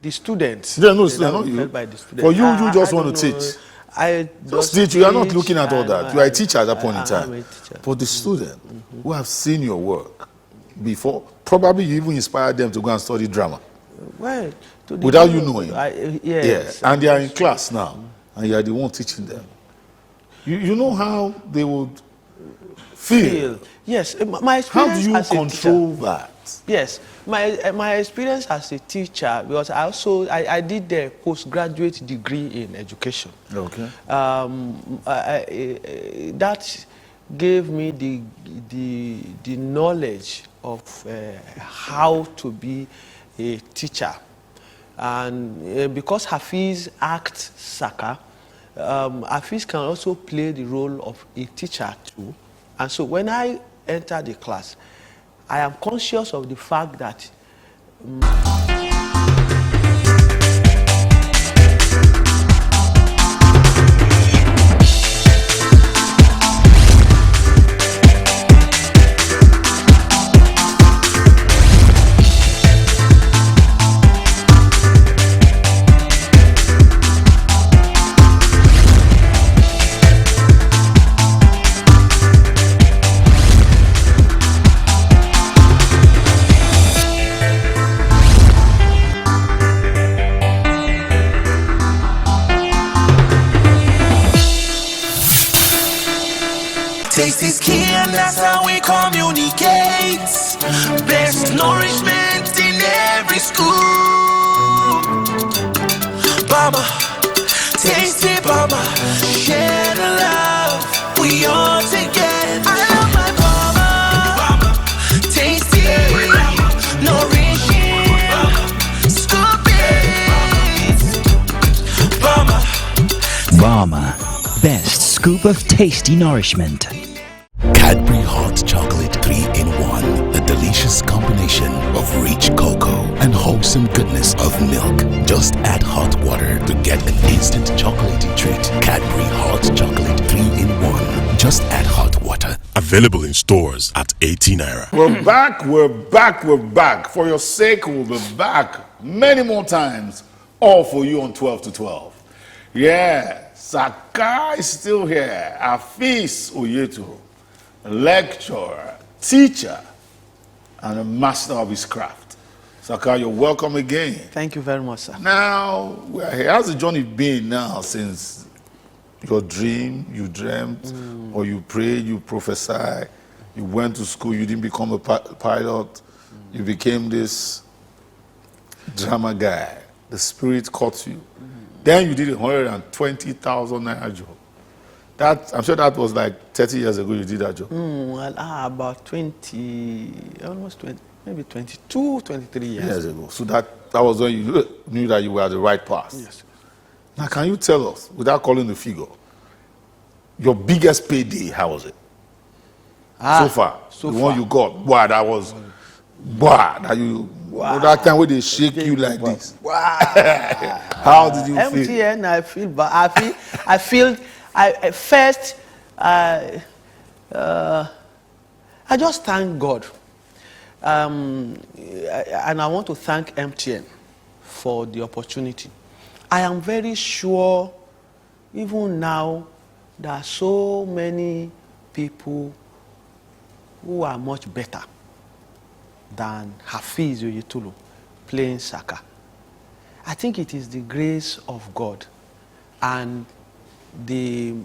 The students. Yeah, no, student, not you. By the students. For you, you just want to teach. I just teach. You are not looking at all that. You are a teacher at that point in time. I'm a teacher. But the student who have seen your work before, probably you even inspired them to go and study drama. Well, without you knowing. Yes. Yeah. And they are in class now, and you are the one teaching them. You know how they would feel. Yes, my experience. How do you as control that? Yes, my experience as a teacher, because I did the postgraduate degree in education. Okay. That gave me the knowledge of how to be a teacher, and because Hafiz asked Saka, Hafiz can also play the role of a teacher too. And so when I enter the class, I am conscious of the fact that taste is key, and that's how we communicate. Best nourishment in every school. Mama, tasty mama, share the love we all together. I love my mama, tasty, nourishing, scooping. Mama, best scoop of tasty nourishment. Cadbury Hot Chocolate 3-in-1, the delicious combination of rich cocoa and wholesome goodness of milk. Just add hot water to get an instant chocolatey treat. Cadbury Hot Chocolate 3-in-1. Just add hot water. Available in stores at 18 naira. We're back, we're back, we're back. For your sake, we'll be back many more times. All for you on 12 to 12. Yeah, Saka is still here. Hafiz Oyeto, lecturer, teacher, and a master of his craft. Saka, you're welcome again. Thank you very much, sir. Now, how's the journey been now since your dream, you dreamt, or you prayed, you prophesied, you went to school, you didn't become a pilot, you became this drama guy, the spirit caught you. Then you did a 120,000 naira job. That, I'm sure that was like 30 years ago you did that job. Well, about 20, almost 20, maybe 22, 23 years ago. So that was when you knew that you were at the right path. Yes. Now, can you tell us, without calling the figure, your biggest payday, how was it? So far, one you got, wow, that was, wow, that you, wow. That time when they shake you like this. Wow. How did you feel? MTN, I feel, but I first, I just thank God. And I want to thank MTN for the opportunity. I am very sure, even now, there are so many people who are much better than Hafiz Oyetolu playing Saka. I think it is the grace of God and the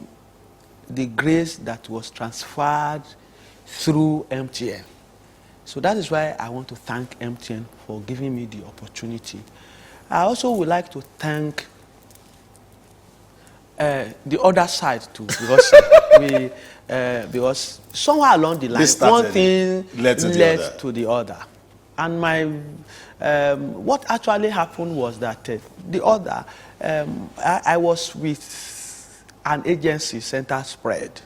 grace that was transferred through MTN. So that is why I want to thank MTN for giving me the opportunity. I also would like to thank the other side too, because because somewhere along the line, one thing led to the other. And what actually happened was that the other, I was with an agency, Center Spread,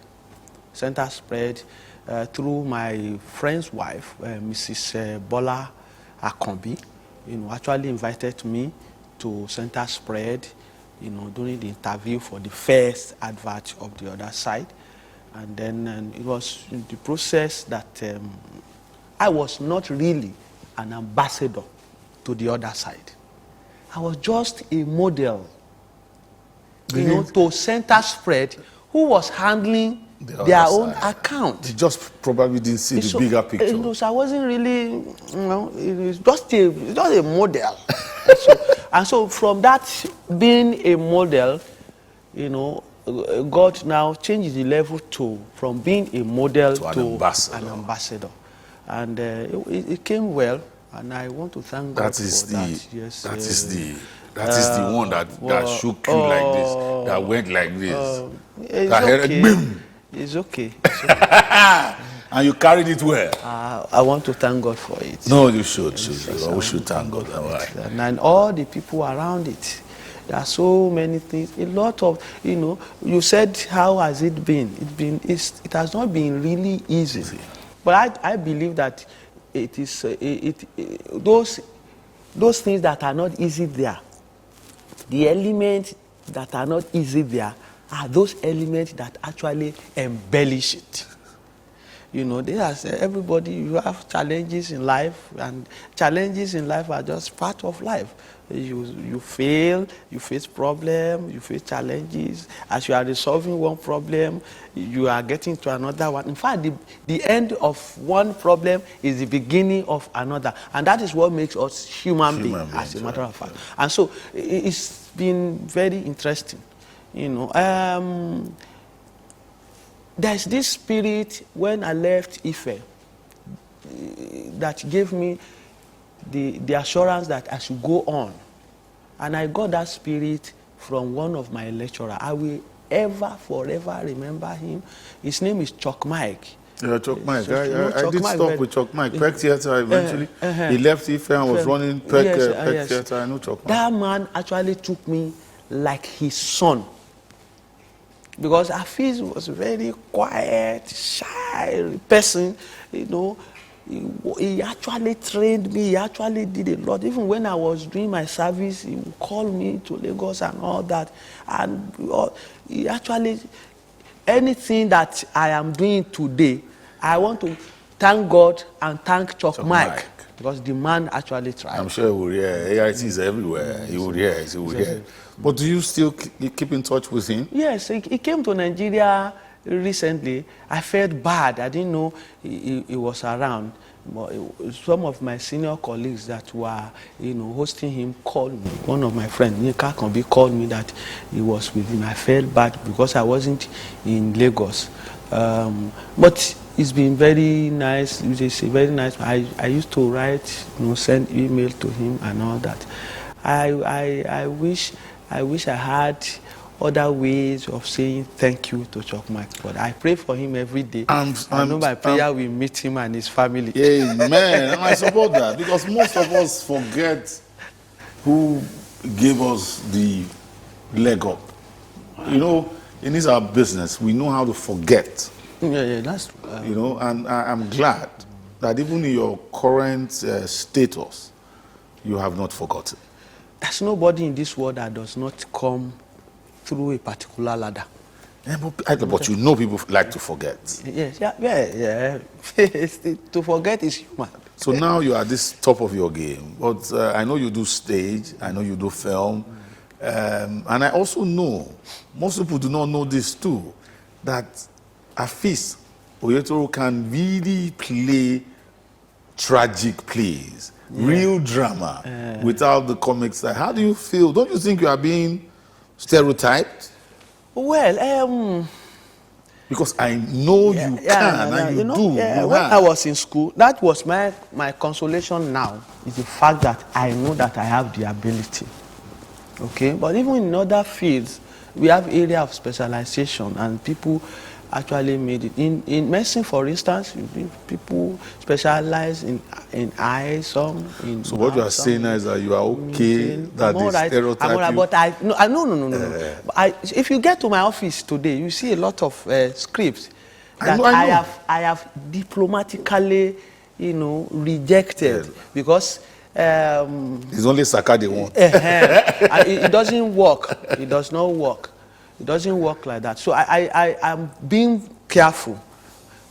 through my friend's wife, Mrs. Bola Akombi, actually invited me to Center Spread, during the interview for the first advert of the other side. And then it was in the process that I was not really an ambassador to the other side. I was just a model, you Really? know, to center spread, who was handling The their other own side. account. They just probably didn't see the bigger picture. So I wasn't really, you know, it was just a model. and so from that being a model, you know, God now changed the level from being a model To an to ambassador. an ambassador. And it came well, and I want to thank God That is for the that. Yes, that is the one that shook you like this, that went like this. it's That head, okay. boom. It's okay. It's okay. And you carried it well. I want to thank God for it. No, you should. Yes, We should thank God. All right. And all the people around it. There are so many things. A lot of, you know, you said, how has it been? It has not been really easy. But I believe that it is those things that are not easy there, the elements that are not easy there are those elements that actually embellish it. You know, everybody, you have challenges in life, and challenges in life are just part of life. You fail, you face problems, you face challenges. As you are resolving one problem, you are getting to another one. In fact, the end of one problem is the beginning of another. And that is what makes us human beings, as a matter of fact. And so it's been very interesting. You know, there's this spirit when I left Ife that gave me the assurance that I should go on. And I got that spirit from one of my lecturers. I will forever remember him. His name is Chuck Mike. Yeah, Chuck Mike. So, I did stop with Chuck Mike. Peck Theatre eventually. He left Ife and was running Peck Theatre. I know Chuck Mike. That man actually took me like his son. Because Hafiz was a very quiet, shy person, you know. He actually trained me, he actually did a lot. Even when I was doing my service, he would call me to Lagos and all that. And he actually, anything that I am doing today, I want to thank God and thank Chuck Mike. Because the man actually tried. I'm sure he will hear. AIT is everywhere. He would hear. He would hear. But do you still keep in touch with him? Yes, he came to Nigeria recently. I felt bad. I didn't know he was around. But some of my senior colleagues that were, you know, hosting him called me. One of my friends, Nika Kambi, called me that he was with him. I felt bad because I wasn't in Lagos. But it's been very nice. It's very nice. I used to write, you know, send email to him and all that. I wish I had other ways of saying thank you to Chuck Mike, but I pray for him every day. I know by prayer we meet him and his family. Amen. And I support that, because most of us forget who gave us the leg up. You know, in this our business, we know how to forget. Yeah, that's you know, and I'm glad that even in your current status, you have not forgotten. There's nobody in this world that does not come through a particular ladder. Yeah, but you know people like to forget. Yes, yeah. To forget is human. So now you are at this top of your game. But I know you do stage, I know you do film. And I also know, most people do not know this too, that Hafiz Oyetoro can really play tragic plays, real drama, without the comic side. How do you feel? Don't you think you are being stereotyped? Well, because I know you can and you do. When I was in school, that was my consolation now, is the fact that I know that I have the ability. Okay? But even in other fields, we have area of specialization, and people actually made it. In medicine, for instance, people specialize in eyes, some in so what you are saying is that you are okay, that is stereotype. I'm all right, but no. If you get to my office today, you see a lot of scripts that I have diplomatically, you know, rejected because it's only Saka they want. It doesn't work. It does not work. It doesn't work like that. So I am being careful.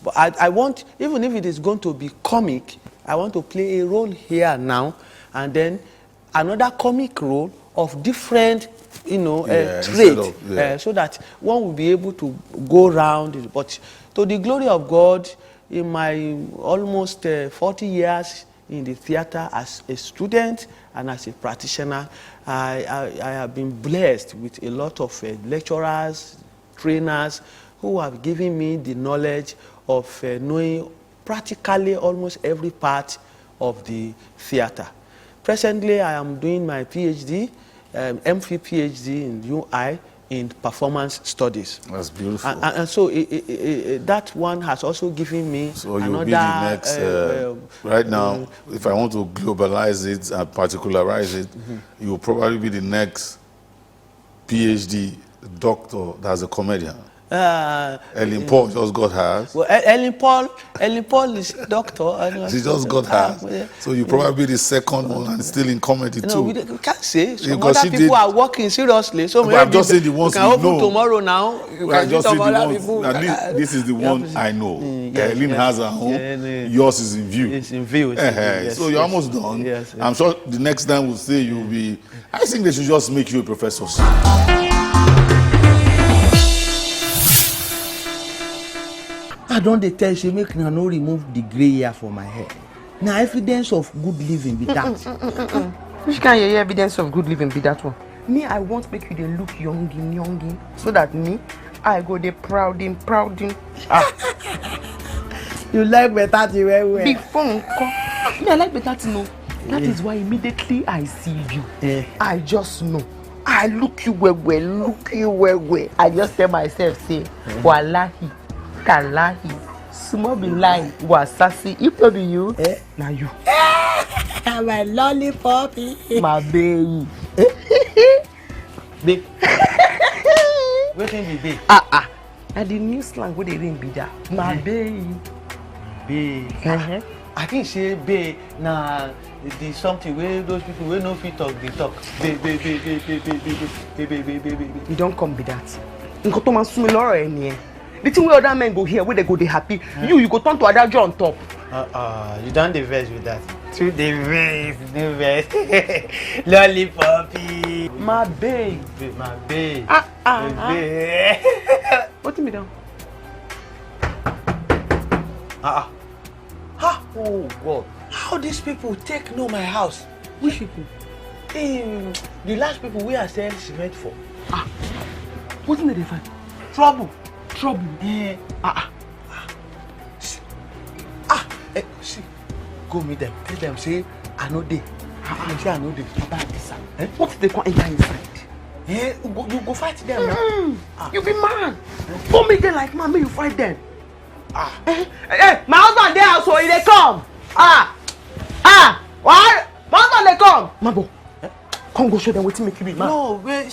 But I want, even if it is going to be comic, I want to play a role here now, and then another comic role of different, Yeah, trade, so that one will be able to go around. But to the glory of God, in my almost 40 years in the theater as a student and as a practitioner, I have been blessed with a lot of lecturers, trainers who have given me the knowledge of knowing practically almost every part of the theater. Presently, I am doing my PhD, MPhil PhD in UI in performance studies. That's beautiful. And so that one has also given me So you'll another, be the next, right now, if I want to globalize it and particularize it, you will probably be the next PhD doctor that's a comedian. Ellen Paul just got hers. Well, Ellen Paul is doctor. She just got hers. So you probably be the second one and still in comedy No, too. we can't say. Some Because other she people did- are working seriously. So But I'm just saying the ones you can you open know. tomorrow now. You Well, I can just see see some the other ones. people. At least this is the one I know. yes, Ellen yes. has her own. Yeah, no. Yours is in view. It's in view. It's in view, yes, So you're yes. almost done. Yes, yes. I'm sure the next time we'll say you'll be. I think they should just make you a professor. I don't dey tell you make una no remove the grey hair for my hair. Na evidence of good living be that. Which kind of evidence of good living be that one? Me, I want make you dey look youngin, so that me, I go dey proudin. You like better thing well. Before nko, me I like better thing o. That is why immediately I see you, I just know. I look you well. I just tell myself say, wallahi, kalahi, small be lie, wasasi. If no be you, na you. My lollipop. My baby. Babe. Wetin be babe? Na the new slang wey dey reign be that. My baby. Babe. I think say babe na the something wey those people wey no fit talk dey talk. Babe. You don come be that. Nǹkan tó máa sún mi lọ́rọ̀ ẹ nìyẹn. The thing wey other men go hear wey they go dey happy, you go turn to adájọ́ on top. You don dey vex with that. Too dey vex. Lollipopi. My babe. My babe. Babe. Wetin be that? Oh God. How these people take know my house? Which people? The last people we are selling cement for. Wetin dey find? Trouble. See, go meet them. Tell them say I know dey. Say I know dey. What if they come enter inside? You go fight them now. You be man. Go meet them like man, make you fight them. Hey, my husband dey house, so he dey come. What? My husband dey come. Mabo, come go show them wetin make you be man. No, wait.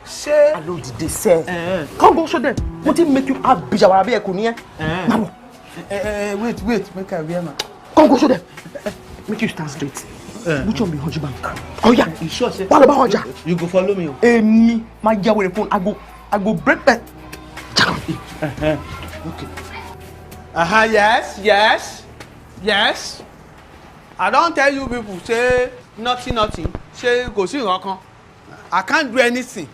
Say. I know the say. Come go show them wetin make you have bijawara be ekuni. Mabo. Wait, make I wear my. Come go show them. Make you stand straight. Which one be Hunji Bank? Oh yeah. You sure say? What about Hunja? You go follow me. Me, my girl with the phone. I go break that. Okay. Yes. I don't tell you people say nothing. Say go see nǹkan. I can't do anything.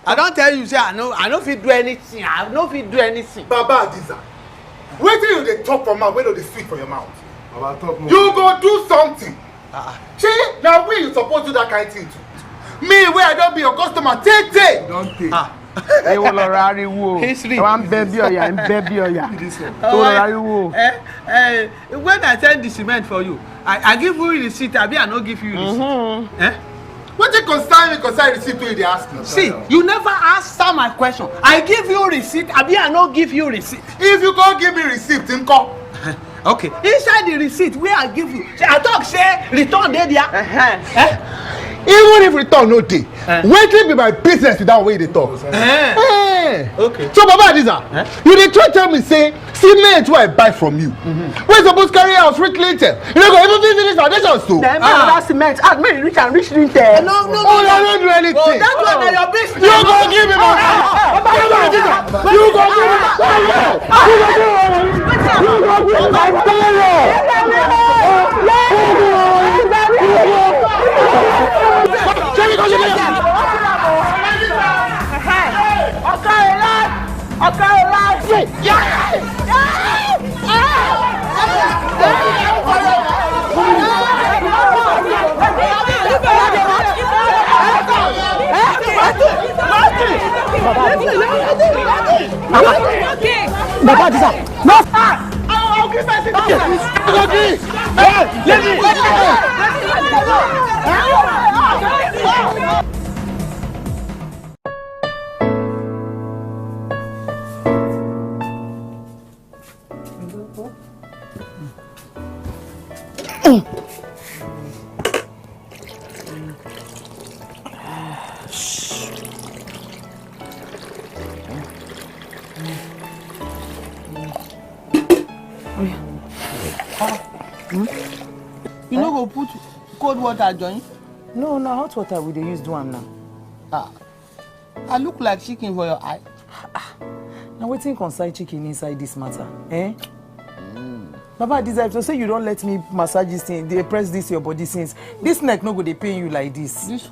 I don't tell you say I no fit do anything. I no fit do anything. Baba Adiza, wetin you dey talk for mouth wey no dey sweet for your mouth? Baba talk more. You go do something. Shey na we you suppose do that kind thing to. Me wey I don be your customer tey. Don tey. Ewo lọ̀rọ̀ ariwo. Ẹ wá ń bẹ́ bí ọ̀yà, ń bẹ́ bí ọ̀yà. Ewo lọ̀rọ̀ ariwo. When I send the cement for you, I give you receipt, abi I no give you receipt. Wetin concern receipt wey you dey ask me? See, you never answer my question. I give you receipt, abi I no give you receipt. If you go give me receipt, nko. Okay, inside the receipt wey I give you, I talk say return dey there. Even if return no dey, wetin be my business with that way you dey talk? Okay. So Baba Adiza, you dey try tell me say cement wey I buy from you, wey suppose carry house reach lintel, you no go even fit finish foundation so? Dem buy another cement, add make e reach lintel. No. Oh, you no do anything. Oh, that one na your business. You go give me money. Baba Adiza, you go give me money. You go give me money. Baba Disa, no! I'll give my thing. You no go put cold water join? No, hot water we dey use do am now. I look like chicken for your eye. Now wetin concern chicken inside this matter? Baba Disa, if you say you don't let me massage this thing, they press this your body since this neck no go dey pain you like this. This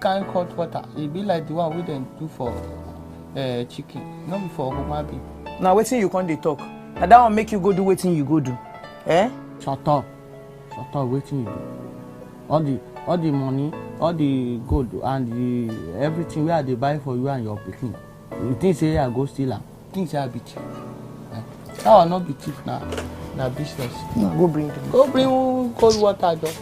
kind hot water, it be like the one we then do for chicken, not before human being. Now wetin you come dey talk? Na that one make you go do wetin you go do. Shut up, wetin you do? All the money, all the gold and the everything we I dey buy for you and your pikin. You think say I go steal am? Think say I be thief? That one not be thief na business. No, go bring them. Go bring cold water just.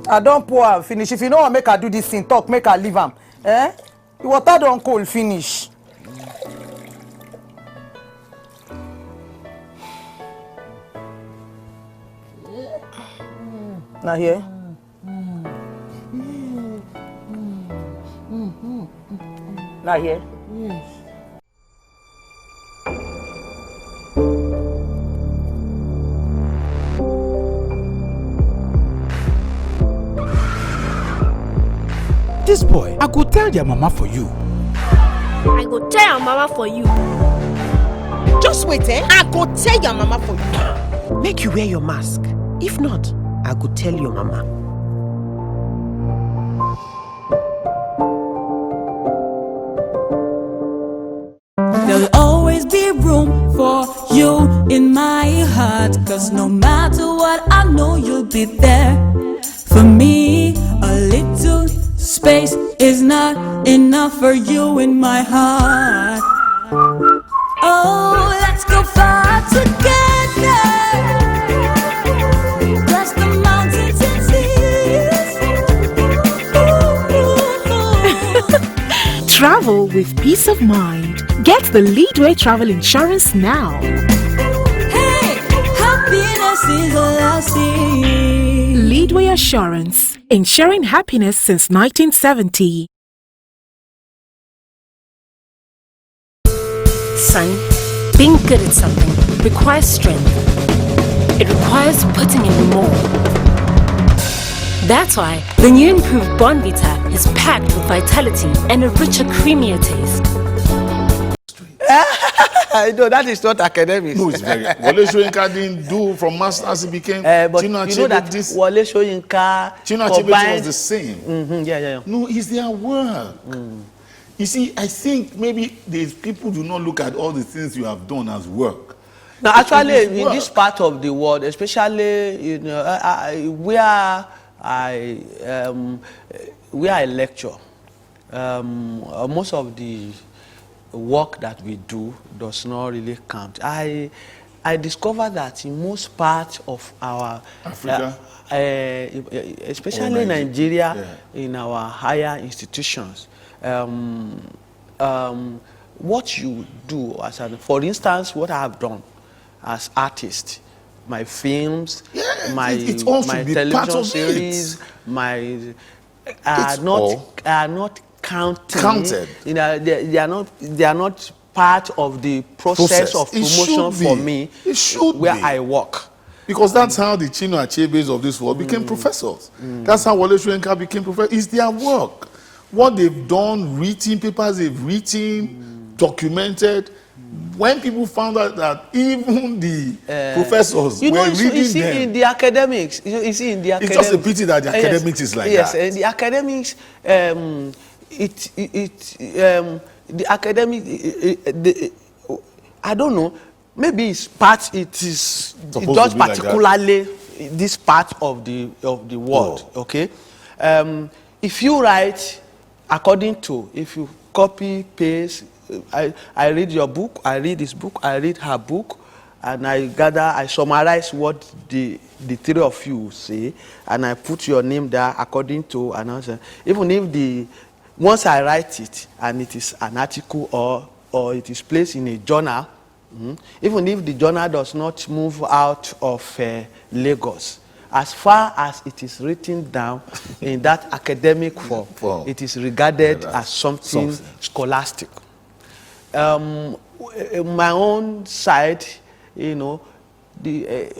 I don't pour am finish. If you no wan make I do this thing, talk make I leave am. The water don cold finish. Na here. Na here. Yes. This boy, I go tell your mama for you. I go tell your mama for you. Just wait, I go tell your mama for you. Make you wear your mask. If not, I go tell your mama. There'll always be room for you in my heart, 'cause no matter what, I know you'll be there for me. A little space is not enough for you in my heart. Oh, let's go far together, cross the mountains and seas. Ooh. Travel with peace of mind. Get the Leadway Travel Insurance now. Hey, happiness is lasting. Leadway Assurance, ensuring happiness since 1970. Son, being good at something requires strength. It requires putting in more. That's why the new improved Bonvita is packed with vitality and a richer, creamier taste. No, that is not academics. No, it's very. Wale Soyinka didn't do from masters, he became. But Chinua you know that this, Wale Soyinka Chinua Achebe was the same. Yeah. No, it's their work. You see, I think maybe these people do not look at all the things you have done as work. Now, actually, in this part of the world, especially where I lecture, most of the work that we do does not really count. I discovered that in most parts of our Africa, especially Nigeria, in our higher institutions, what you do as for instance, what I have done as artist, my films, my television series, are not counted. You know, they are not part of the process of promotion for me. It should where be. I work. Because that's how the Chinua Achebes of this world became professors. That's how Wale Soyinka became professors. It's their work. What they've done, written, papers they've written, documented. When people found out that even the professors were reading them. In the academics, you see in the academics. It's just a pity that the academics is like that. Yes, in the academics, the academic, I don't know, maybe it's part, it is just particularly like this part of the world, okay? If you write according to, if you copy, paste, I read your book, I read his book, I read her book, and I summarize what the three of you say, and I put your name there according to an answer. Even if once I write it, and it is an article or it is placed in a journal, even if the journal does not move out of Lagos, as far as it is written down in that academic form, it is regarded as something scholastic. My own side, you know,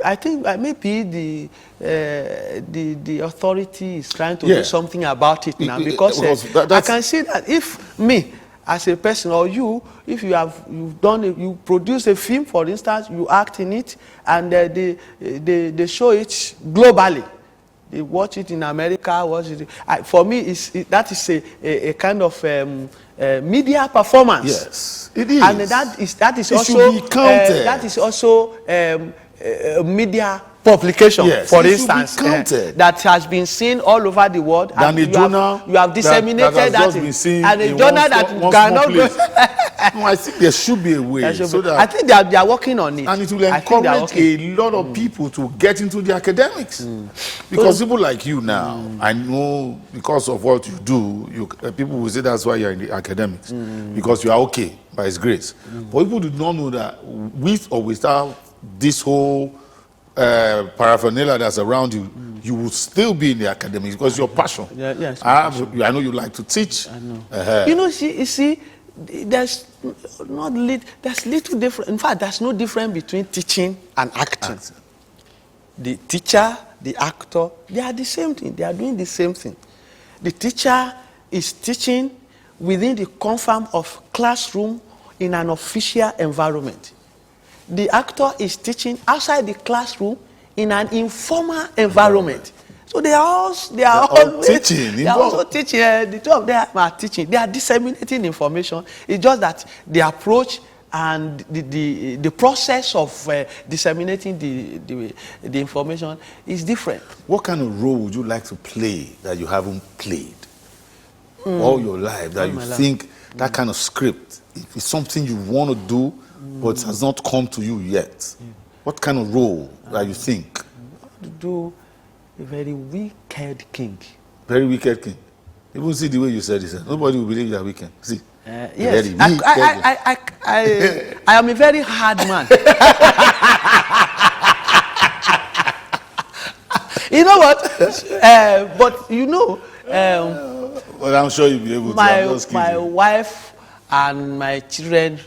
I think maybe the authority is trying to do something about it now, because I can see that if me as a person, or you, if you produce a film, for instance, you act in it, and they show it globally. They watch it in America, watch it. For me, that is a kind of media performance. Yes, it is. And that is it also should be counted. That is also media publication, for instance, that has been seen all over the world. And the journal you have disseminated that has just been seen and a in journal that cannot go. No, I think there should be a way. So that, I think they are working on it. And it will encourage a lot of people to get into the academics. Because people like you now, I know because of what you do, people will say that's why you're in the academics. Because you are okay by His grace. But people do not know that with or without this whole paraphernalia that's around you, you will still be in the academics because your passion. Yes, I know you like to teach. I know. You know, you see, there's little difference. In fact, there's no difference between teaching and acting. The teacher, the actor, they are the same thing. They are doing the same thing. The teacher is teaching within the confines of classroom in an official environment. The actor is teaching outside the classroom in an informal environment. So they are all teaching. They are also teaching. The two of them are teaching. They are disseminating information. It's just that the approach and the process of disseminating the information is different. What kind of role would you like to play that you haven't played all your life? That you think that kind of script, if it's something you want to do, but it has not come to you yet. What kind of role that you think? To do a very wicked king. Very wicked king. Even see the way you said it. Nobody will believe you are wicked. See. Yes. I am a very hard man. You know what? But you know. Well, I'm sure you'll be able to. My wife and my children,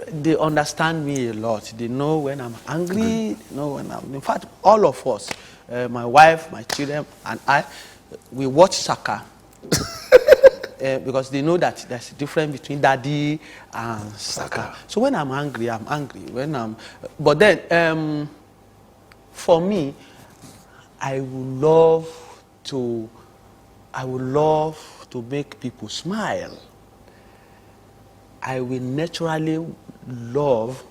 they understand me a lot. They know when I'm angry. They know when I'm. In fact, all of us, my wife, my children, and I, we watch Saka because they know that there's a difference between Daddy and Saka. So when I'm angry, I'm angry. But then, for me, I would love to make people smile. I will naturally love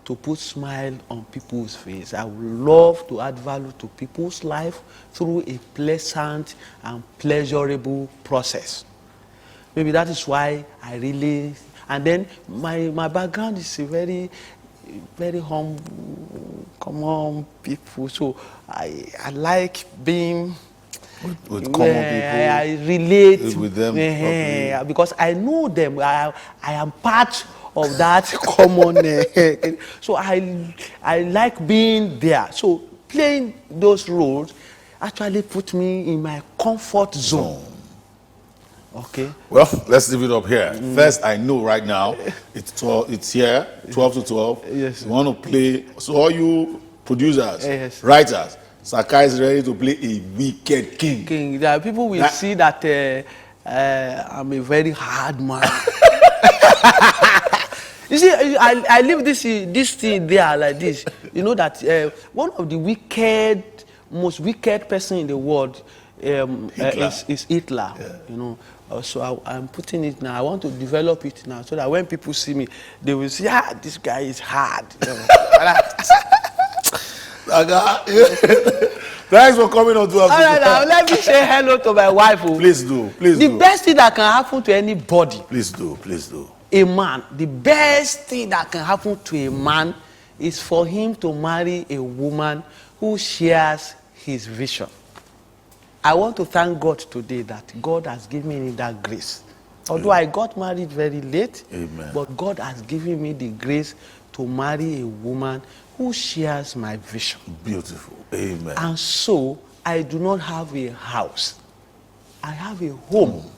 to put smile on people's face. I would love to add value to people's life through a pleasant and pleasurable process. Maybe that is why I really, and then my background is a very, very humble, common people. So I like being with common people. I relate with them because I know them. I am part of that common. So I like being there. So playing those roles actually put me in my comfort zone. Okay. Well, let's leave it up here. First, I know right now it's here, 12 to 12. Yes. You want to play. So all you producers, writers, Saka is ready to play a wicked king. There are people will see that I'm a very hard man. You see, I leave this thing there like this. You know that one of the most wicked person in the world is Hitler. Yeah. You know, so I'm putting it now. I want to develop it now so that when people see me, they will see, this guy is hard. You know? Thanks for coming on to us. All right, now let me say hello to my wife. Please do. Please do. The best thing that can happen to anybody. Please do. Please do. A man. The best thing that can happen to a man is for him to marry a woman who shares his vision. I want to thank God today that God has given me that grace. Although I got married very late, Amen. But God has given me the grace to marry a woman who shares my vision. Beautiful. Amen. And so, I do not have a house. I have a home.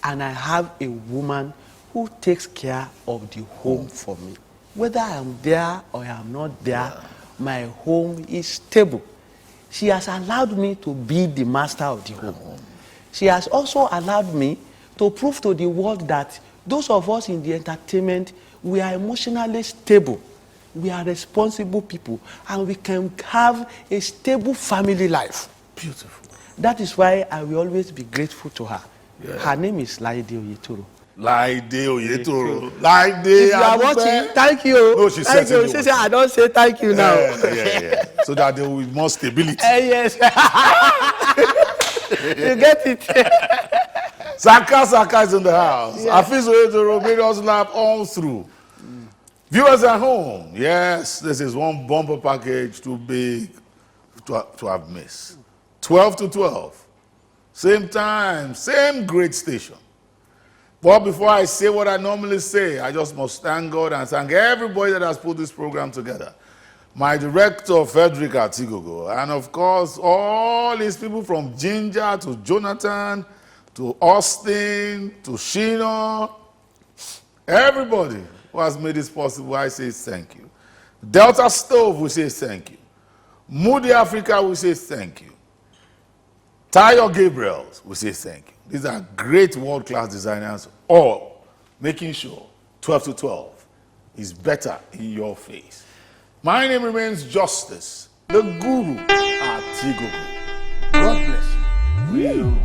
And I have a woman who takes care of the home for me. Whether I am there or I am not there, my home is stable. She has allowed me to be the master of the home. She has also allowed me to prove to the world that those of us in the entertainment, we are emotionally stable. We are responsible people, and we can have a stable family life. Beautiful. That is why I will always be grateful to her. Yeah. Her name is Laide Oyetoro. Laide Oyetoro. Laide. If you are watching, thank you. No, she said you. She said, I don't say thank you now. Yeah. So that there will be more stability. Yes. You get it. Saka is in the house. Yeah. Afis Oyetoro made us laugh all through. Viewers at home, yes, this is one bumper package too big to have missed. 12 to 12. Same time, same great station. But before I say what I normally say, I just must thank God and thank everybody that has put this program together. My director, Frederick Atigogo, and of course, all these people from Ginger to Jonathan to Austin to Sheena, everybody who has made this possible, I say thank you. Delta Stove, we say thank you. Moody Africa, we say thank you. Tayo Gabriels, we say thank you. These are great world-class designers, all making sure 12 to 12 is better in your face. My name remains Justice, the Guru Atigogo. God bless you.